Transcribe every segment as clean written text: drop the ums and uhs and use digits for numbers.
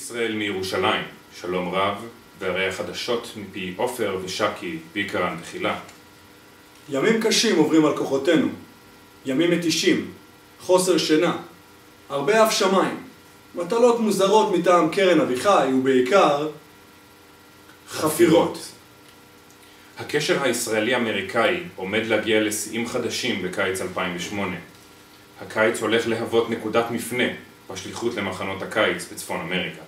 ישראל מירושלים, שלום רב, והרי החדשות מפי עופר ושקי בעיקרן תחילה. ימים קשים עוברים על כוחותינו, ימים מתישים, חוסר שינה, הרבה אף שמיים, מטלות מוזרות מטעם קרן אביחי ובעיקר חפירות. הקשר הישראלי-אמריקאי עומד להגיע לשיאים חדשים בקיץ 2008. הקיץ הולך להוות נקודת מפנה בשליחות למחנות הקיץ בצפון אמריקה.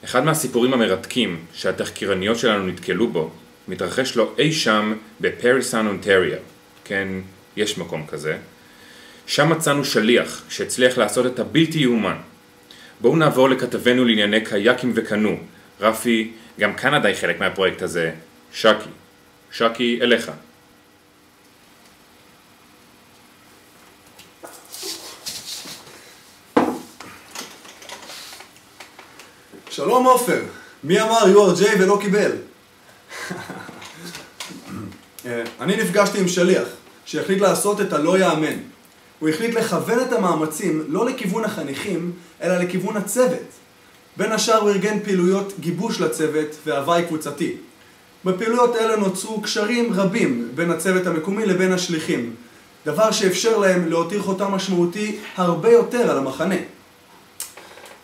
אחד מהסיפורים המרתקים שהתחקירניות שלנו נתקלו בו מתרחש לו אי שם בפריסון אונטריו. כן, יש מקום כזה. שם מצאנו שליח שהצליח לעשות את הבלתי יאומן. בואו נעבור לכתבנו לענייני קייקים וקנו. רפי, גם קנדה היא חלק מהפרויקט הזה. שקי, אליך. שלום עופר, מי אמר you are J ולא קיבל? אני נפגשתי עם שליח שהחליט לעשות את הלא יאמן. הוא החליט לכוון את המאמצים לא לכיוון החניכים, אלא לכיוון הצוות. בין השאר הוא ארגן פעילויות גיבוש לצוות והוואי קבוצתי. בפעילויות אלה נוצרו קשרים רבים בין הצוות המקומי לבין השליחים, דבר שאפשר להם להותיר חותם משמעותי הרבה יותר על המחנה.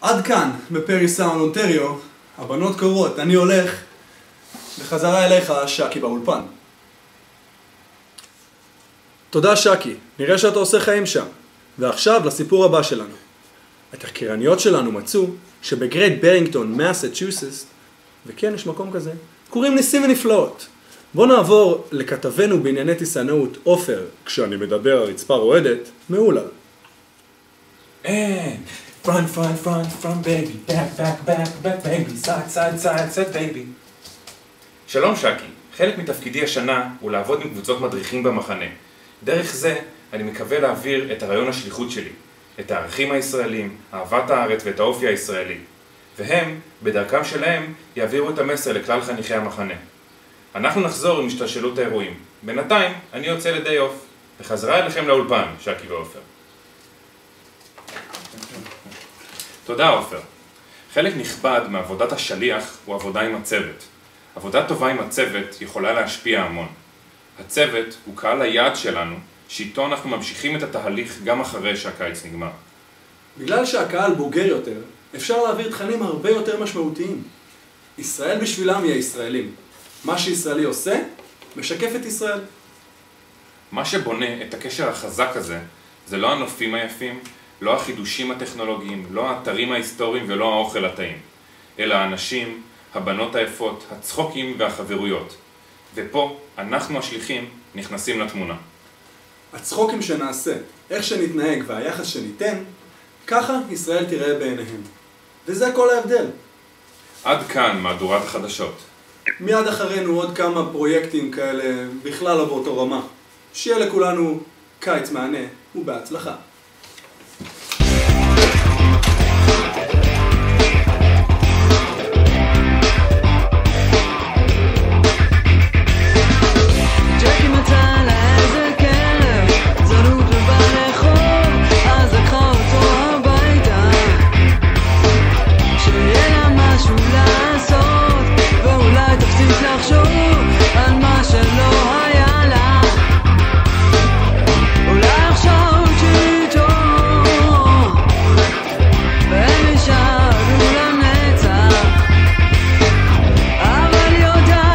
עד כאן, בפריסון אונטריו, הבנות קוראות, אני הולך, בחזרה אליך, שקי באולפן. תודה שקי, נראה שאתה עושה חיים שם. ועכשיו לסיפור הבא שלנו. התחקירניות שלנו מצאו שבגרייט ברינגטון, מסצ'וסטס, וכן יש מקום כזה, קוראים ניסים ונפלאות. בוא נעבור לכתבנו בענייני טיסנאות עופר, כשאני מדבר על רצפה רועדת, מעולה. Front, baby, back, baby, side, baby. שלום שקי, חלק מתפקידי השנה הוא לעבוד עם קבוצות מדריכים במחנה. דרך זה אני מקווה להעביר את הרעיון השליחות שלי, את הערכים הישראלים, אהבת הארץ ואת האופי הישראלי. והם, בדרכם שלהם, יעבירו את המסר לכלל חניכי המחנה. אנחנו נחזור עם השתלשלות האירועים. בינתיים, אני יוצא לדי אוף. בחזרה אליכם לאולפן, שקי ועופר. תודה עופר. חלק נכבד מעבודת השליח הוא עבודה עם הצוות. עבודה טובה עם הצוות יכולה להשפיע המון. הצוות הוא קהל היעד שלנו, שאיתו אנחנו ממשיכים את התהליך גם אחרי שהקיץ נגמר. בגלל שהקהל בוגר יותר, אפשר להעביר תכנים הרבה יותר משמעותיים. ישראל בשבילם היא הישראלים. מה שישראלי עושה, משקף את ישראל. מה שבונה את הקשר החזק הזה, זה לא הנופים היפים, לא החידושים הטכנולוגיים, לא האתרים ההיסטוריים ולא האוכל הטעים, אלא האנשים, הבנות היפות, הצחוקים והחברויות. ופה, אנחנו השליחים נכנסים לתמונה. הצחוקים שנעשה, איך שנתנהג והיחס שניתן, ככה ישראל תראה בעיניהם. וזה כל ההבדל. עד כאן מהדורת החדשות. מיד אחרינו עוד כמה פרויקטים כאלה בכלל לא באותו רמה. שיהיה לכולנו קיץ מענה ובהצלחה.